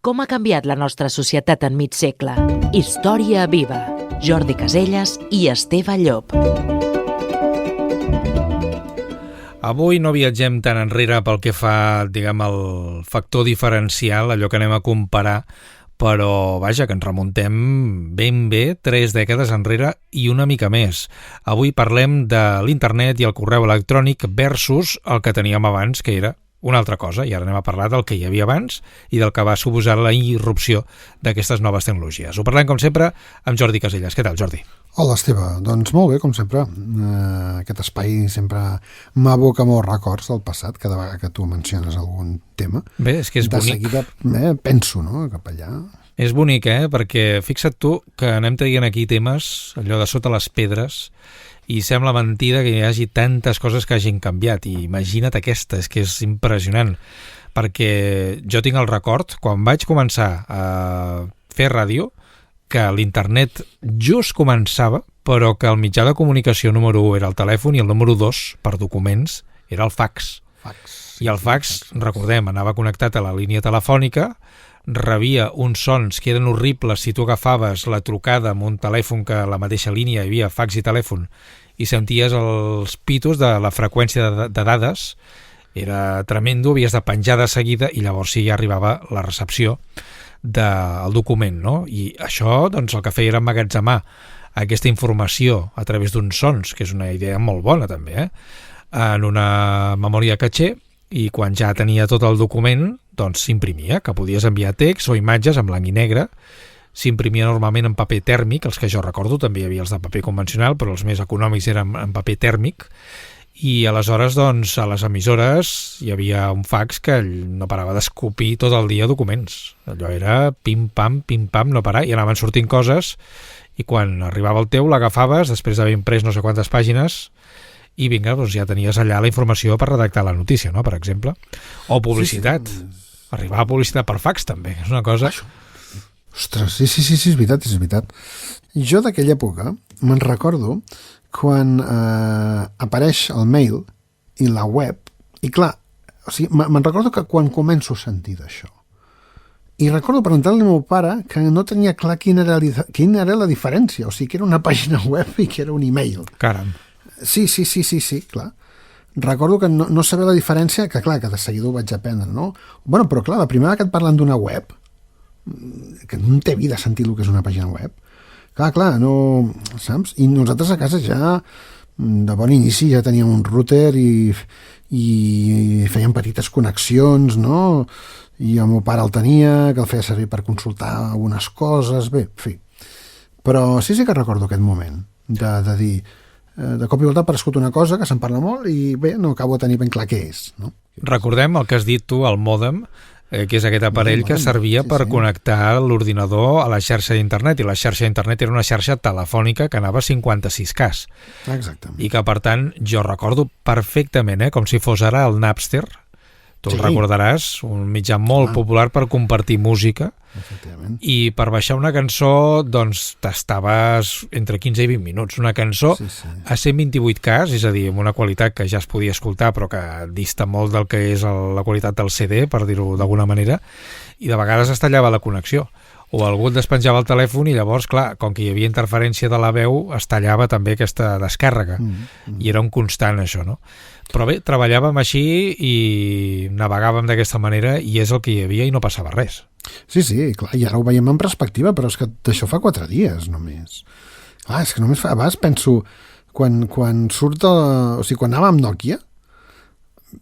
Com ha canviat la nostra societat en mig segle? Història viva. Jordi Caselles i Esteve Llop. Avui no viatgem tan enrere pel que fa, diguem, al factor diferencial, allò que anem a comparar, però vaja, que ens remuntem ben bé 3 dècades enrere i una mica més. Avui parlem de l'internet i el correu electrònic versus el que teníem abans, que era una altra cosa, i ara anem a parlar del que hi havia abans i del que va suposar la irrupció d'aquestes noves tecnologies. Ho parlem, com sempre, amb Jordi Caselles. Què tal, Jordi? Hola, Esteve. Doncs molt bé, com sempre. Aquest espai sempre m'aboca molts records del passat, cada vegada que tu menciones algun tema. Bé, és que és bonic. De seguida penso, no?, cap allà. És bonic, perquè fixa't tu que anem traient aquí temes, allò de sota les pedres, i sembla mentida que hi hagi tantes coses que hagin canviat, i imagina't aquesta, és que és impressionant, perquè jo tinc el record, quan vaig començar a fer ràdio, que l'internet just començava, però que el mitjà de comunicació número 1 era el telèfon i el número 2, per documents, era el fax. I el fax, recordem, anava connectat a la línia telefònica, rebia uns sons que eren horribles si tu agafaves la trucada amb un telèfon que a la mateixa línia hi havia fax i telèfon i senties els pitos de la freqüència de dades. Era tremendo, havies de penjar de seguida i llavors sí ja arribava la recepció del document, no? I això, doncs, el que feia era emmagatzemar aquesta informació a través d'uns sons, que és una idea molt bona també, en una memòria caché, i quan ja tenia tot el document, doncs s'imprimia, que podies enviar text o imatges en blanc i negre. S'imprimia normalment en paper tèrmic, els que jo recordo, també hi havia els de paper convencional, però els més econòmics eren en paper tèrmic, i aleshores, doncs, a les emissores hi havia un fax que no parava d'escopir tot el dia documents. Allò era pim-pam, no parar, i anaven sortint coses, i quan arribava el teu l'agafaves, després d'haver imprès no sé quantes pàgines, i vinga, doncs ja tenies allà la informació per redactar la notícia, no?, per exemple. O publicitat. Sí. Arribava publicitat per fax, també. És una cosa... Ostres, sí, és veritat. Jo d'aquella època me'n recordo quan apareix el mail i la web, i clar, o sigui, me'n recordo que quan començo a sentir d'això, i recordo preguntar-li al meu pare que no tenia clar quina era la diferència, o sigui, que era una pàgina web i que era un email. Caram. Sí, clar. Recordo que no sabia la diferència, que clar, que de seguida ho vaig aprendre, no? Bueno, però clar, la primera que et parlen d'una web, que no té vida sentir el que és una pàgina web, clar, no, saps? I nosaltres a casa ja, de bon inici, ja teníem un router i fèiem petites connexions, no? I el meu pare el tenia, que el feia servir per consultar algunes coses, bé, en fi. Però sí que recordo aquest moment de dir... de cop i volta ha aparegut una cosa que se'n parla molt i bé, no acabo de tenir ben clar què és, no? Recordem el que has dit tu, el mòdem, que és aquest aparell que servia per connectar l'ordinador a la xarxa d'internet, i la xarxa d'internet era una xarxa telefònica que anava a 56K. Exactament. I que, per tant, jo recordo perfectament, com si fos ara el Napster, tu el recordaràs, un mitjà molt popular per compartir música, i per baixar una cançó doncs tastaves entre 15 i 20 minuts, una cançó a 128K, és a dir, amb una qualitat que ja es podia escoltar però que dista molt del que és la qualitat del CD, per dir-ho d'alguna manera, i de vegades es tallava la connexió o algú et despenjava el telèfon i llavors, clar, com que hi havia interferència de la veu, es tallava també aquesta descàrrega i era un constant això, no? Però bé, treballàvem així i navegàvem d'aquesta manera i és el que hi havia i no passava res. Sí, clar, i ara ho veiem en perspectiva, però és que d'això fa 4 dies només. Clar, és que només a vegades penso, quan surt, o sigui, quan anàvem amb Nokia,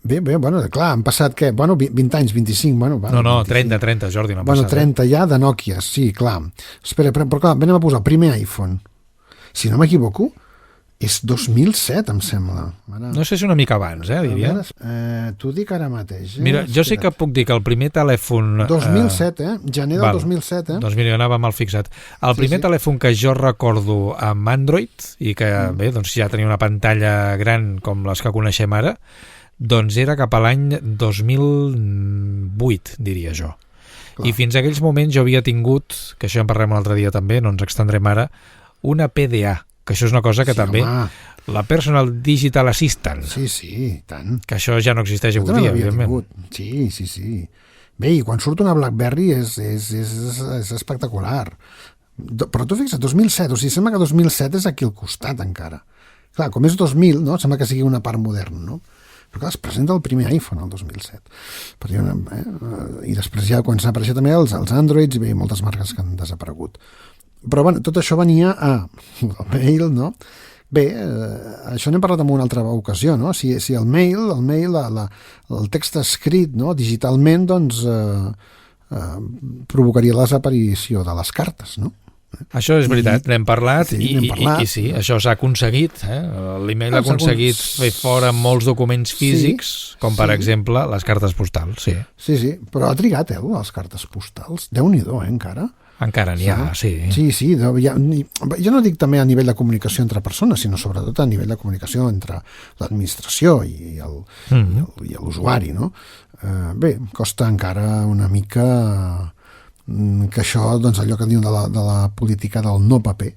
bé, bueno, clar, han passat, què? Bueno, 20 anys, 25, bueno... No, 30, Jordi, no ha passat. Bueno, 30 ja de Nokia, sí, clar. Espera, però clar, anem a posar el primer iPhone. Si no m'equivoco, és 2007, em sembla. Ara... No sé si una mica abans, diria. T'ho dic ara mateix. Mira, jo sí que puc dir que el primer telèfon... 2007, gener del 2007, Doncs mira, anava mal fixat. El primer telèfon que jo recordo amb Android, i que, bé, doncs ja tenia una pantalla gran com les que coneixem ara, doncs era cap a l'any 2008, diria jo. Clar. I fins a aquells moments jo havia tingut, que això en parlem un altre dia també, no ens extendrem ara, una PDA, que això és una cosa que també... La Personal Digital Assistant. Sí, tant. Que això ja no existeix avui dia, evidentment. Sí. Bé, i quan surt una BlackBerry és espectacular. Però tu fixa't, 2007, o sigui, sembla que 2007 és aquí al costat encara. Clar, com és 2000, no? Sembla que sigui una part moderna, no? Però clar, es presenta el primer iPhone el 2007. I després ja comencen a aparèixer també els Androids i bé, moltes marques que han desaparegut. Però bueno, tot això venia el mail, no? Bé, això n'hem parlat en una altra ocasió, no? Si el mail, el text escrit, no? Digitalment, doncs provocaria la desaparició de les cartes, no? Això és veritat, n'hem parlat, n'hem parlat. I sí, això s'ha aconseguit. L'email ha aconseguit fer fora molts documents físics, com per exemple les cartes postals. Sí, però ha trigat, les cartes postals. Déu-n'hi-do, encara. Encara n'hi ha, sí. Sí, jo no dic també a nivell de comunicació entre persones, sinó sobretot a nivell de comunicació entre l'administració i l'usuari, no? Bé, costa encara una mica que això, doncs allò que diuen de la política del no paper,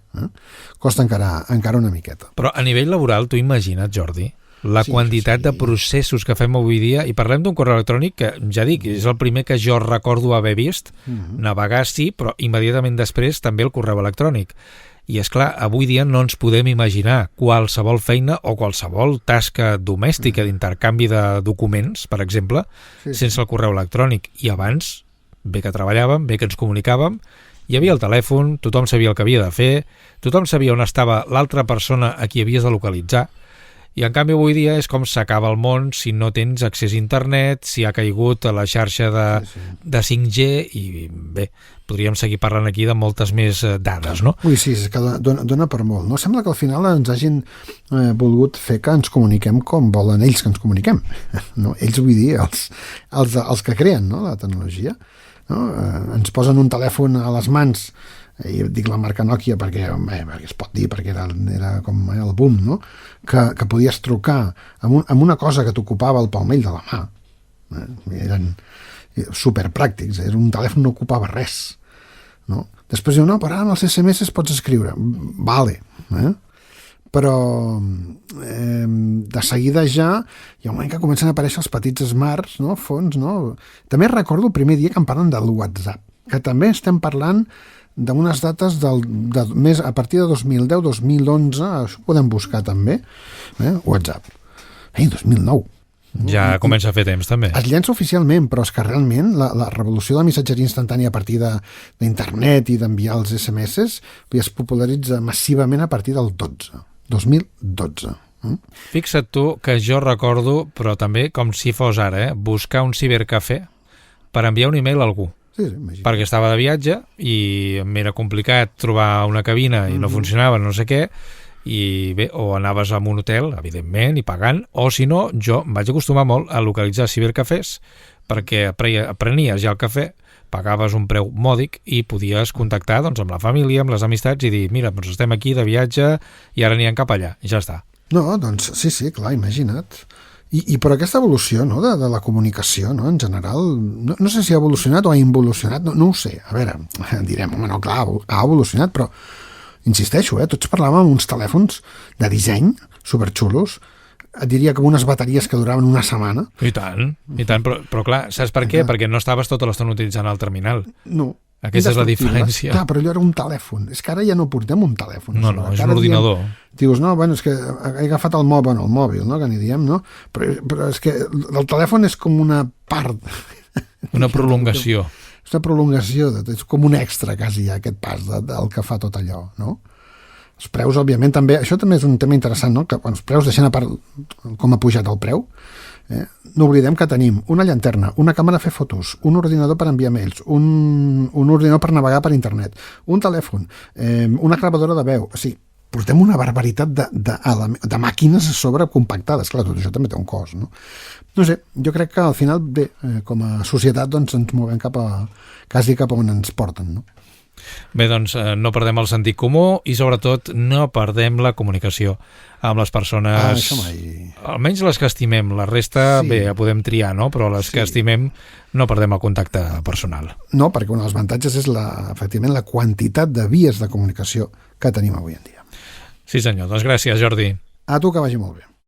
costa encara una miqueta. Però a nivell laboral, tu imagina't, Jordi, la quantitat de processos que fem avui dia, i parlem d'un correu electrònic que, ja dic, és el primer que jo recordo haver vist, navegar sí, però immediatament després també el correu electrònic. I és clar, avui dia no ens podem imaginar qualsevol feina o qualsevol tasca domèstica d'intercanvi de documents, per exemple, sense el correu electrònic. I abans, bé que treballàvem, bé que ens comunicàvem, hi havia el telèfon, tothom sabia el que havia de fer, tothom sabia on estava l'altra persona a qui havies de localitzar, i en canvi avui dia és com s'acaba el món si no tens accés a internet, si ha caigut a la xarxa de 5G, i bé, podríem seguir parlant aquí de moltes més dades, no? Ui, sí, és que dona per molt, no? Sembla que al final ens hagin volgut fer que ens comuniquem com volen ells que ens comuniquem, no? Ells, vull dir, els que creen, no?, la tecnologia, no? Ens posen un telèfon a les mans, i dic la marca Nokia perquè es pot dir, perquè era com el boom, no? Que podies trucar amb una cosa que t'ocupava el palmell de la mà. Eren superpràctics, era un telèfon, no ocupava res, no? Després diu, no, però ara amb els SMS pots escriure. Vale, però de seguida ja hi ha un moment que comencen a aparèixer els petits smarts, no? Fons, no? També recordo el primer dia que em parlen del WhatsApp, que també estem parlant d'unes dates més a partir de 2010, 2011, això podem buscar també, WhatsApp. 2009. Ja comença a fer temps, també. Es llença oficialment, però és que realment la revolució de la missatgeria instantània a partir d'internet i d'enviar els SMS es popularitza massivament a partir del 2012. Fixa't tu que jo recordo, però també com si fos ara, buscar un cibercafè per enviar un email a algú. Sí, perquè estava de viatge i m'era complicat trobar una cabina i no funcionava, no sé què, i bé, o anaves a un hotel, evidentment, i pagant, o si no, jo em vaig acostumar molt a localitzar cibercafès perquè prenies ja el cafè, pagaves un preu mòdic i podies contactar doncs, amb la família, amb les amistats i dir, mira, doncs estem aquí de viatge i ara anirem cap allà, i ja està. No, doncs sí, clar, imagina't. I per aquesta evolució, no, de la comunicació, no, en general, no sé si ha evolucionat o ha involucionat, no ho sé. A veure, direm, home, no, clar, ha evolucionat, però insisteixo, tots parlàvem amb uns telèfons de disseny superxulos, et diria que amb unes bateries que duraven una setmana. I tant, però clar, saps per què? Perquè no estaves tota l'estona utilitzant el terminal. No. Aquesta és la diferència. Clar, però allò era un telèfon. És que ara ja no portem un telèfon. No, és un ordinador. Dius, no, bueno, és que he agafat el mòbil, no?, que n'hi diem, no? Però és que el telèfon és com una part. Una prolongació. És una prolongació, és com un extra, quasi, aquest pas del que fa tot allò, no? Els preus, òbviament, també... Això també és un tema interessant, no?, que els preus, deixant a part com ha pujat el preu, no oblidem que tenim una llanterna, una càmera a fer fotos, un ordinador per enviar mails, un ordinador per navegar per internet, un telèfon, una gravadora de veu. O sigui, portem una barbaritat de màquines a sobre compactades. Clar, tot això també té un cost, no? No sé, jo crec que al final, bé, com a societat, doncs ens movem quasi cap a on ens porten, no? Bé, doncs no perdem el sentit comú i sobretot no perdem la comunicació amb les persones, almenys les que estimem. La resta, bé, ja podem triar, no? Però les que estimem no perdem el contacte personal. No, perquè un dels avantatges és efectivament la quantitat de vies de comunicació que tenim avui en dia. Sí senyor, doncs gràcies Jordi. A tu, que vagi molt bé.